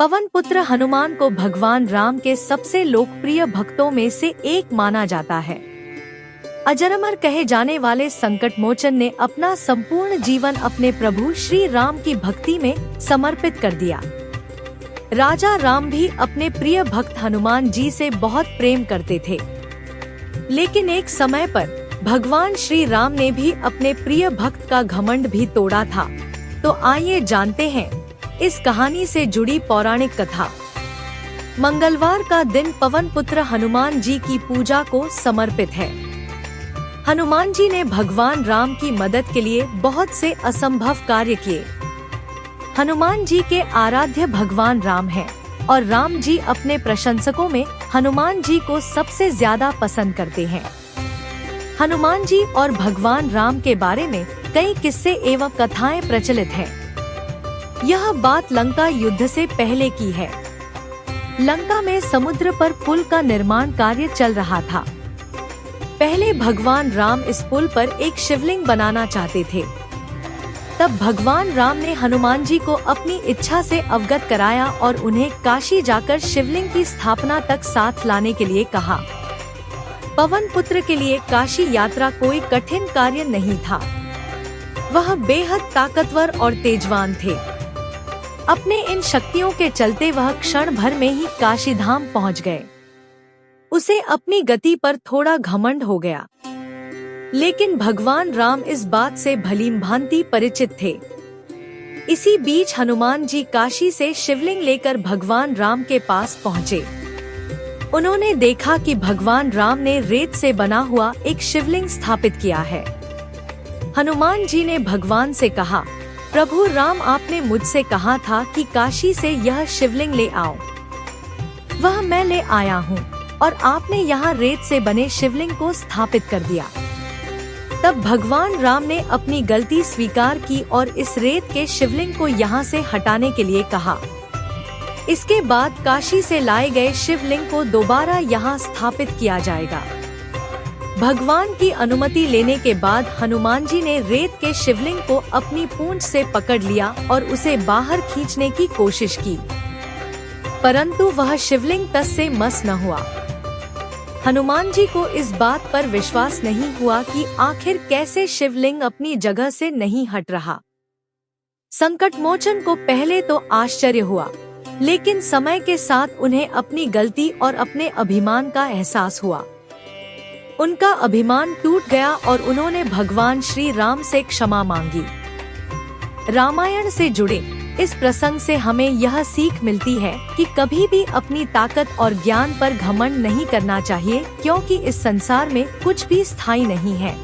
पवन पुत्र हनुमान को भगवान राम के सबसे लोकप्रिय भक्तों में से एक माना जाता है। अजरअमर कहे जाने वाले संकट मोचन ने अपना संपूर्ण जीवन अपने प्रभु श्री राम की भक्ति में समर्पित कर दिया। राजा राम भी अपने प्रिय भक्त हनुमान जी से बहुत प्रेम करते थे, लेकिन एक समय पर भगवान श्री राम ने भी अपने प्रिय भक्त का घमंड भी तोड़ा था। तो आइए जानते हैं इस कहानी से जुड़ी पौराणिक कथा। मंगलवार का दिन पवन पुत्र हनुमान जी की पूजा को समर्पित है। हनुमान जी ने भगवान राम की मदद के लिए बहुत से असंभव कार्य किए। हनुमान जी के आराध्य भगवान राम हैं और राम जी अपने प्रशंसकों में हनुमान जी को सबसे ज्यादा पसंद करते हैं। हनुमान जी और भगवान राम के बारे में कई किस्से एवं कथाएं प्रचलित हैं। यह बात लंका युद्ध से पहले की है। लंका में समुद्र पर पुल का निर्माण कार्य चल रहा था। पहले भगवान राम इस पुल पर एक शिवलिंग बनाना चाहते थे। तब भगवान राम ने हनुमान जी को अपनी इच्छा से अवगत कराया और उन्हें काशी जाकर शिवलिंग की स्थापना तक साथ लाने के लिए कहा। पवन पुत्र के लिए काशी यात्रा कोई कठिन कार्य नहीं था। वह बेहद ताकतवर और तेजवान थे। अपने इन शक्तियों के चलते वह क्षण भर में ही काशी धाम पहुँच गए। उसे अपनी गति पर थोड़ा घमंड हो गया, लेकिन भगवान राम इस बात से भलीभांति परिचित थे। इसी बीच हनुमान जी काशी से शिवलिंग लेकर भगवान राम के पास पहुँचे। उन्होंने देखा कि भगवान राम ने रेत से बना हुआ एक शिवलिंग स्थापित किया है। हनुमान जी ने भगवान से कहा, प्रभु राम, आपने मुझसे कहा था कि काशी से यह शिवलिंग ले आओ। वह मैं ले आया हूँ और आपने यहाँ रेत से बने शिवलिंग को स्थापित कर दिया। तब भगवान राम ने अपनी गलती स्वीकार की और इस रेत के शिवलिंग को यहाँ से हटाने के लिए कहा। इसके बाद काशी से लाए गए शिवलिंग को दोबारा यहाँ स्थापित किया जाएगा। भगवान की अनुमति लेने के बाद हनुमान जी ने रेत के शिवलिंग को अपनी पूंछ से पकड़ लिया और उसे बाहर खींचने की कोशिश की, परंतु वह शिवलिंग तस से मस न हुआ। हनुमान जी को इस बात पर विश्वास नहीं हुआ कि आखिर कैसे शिवलिंग अपनी जगह से नहीं हट रहा। संकट मोचन को पहले तो आश्चर्य हुआ, लेकिन समय के साथ उन्हें अपनी गलती और अपने अभिमान का एहसास हुआ। उनका अभिमान टूट गया और उन्होंने भगवान श्री राम से क्षमा मांगी। रामायण से जुड़े इस प्रसंग से हमें यह सीख मिलती है कि कभी भी अपनी ताकत और ज्ञान पर घमंड नहीं करना चाहिए, क्योंकि इस संसार में कुछ भी स्थायी नहीं है।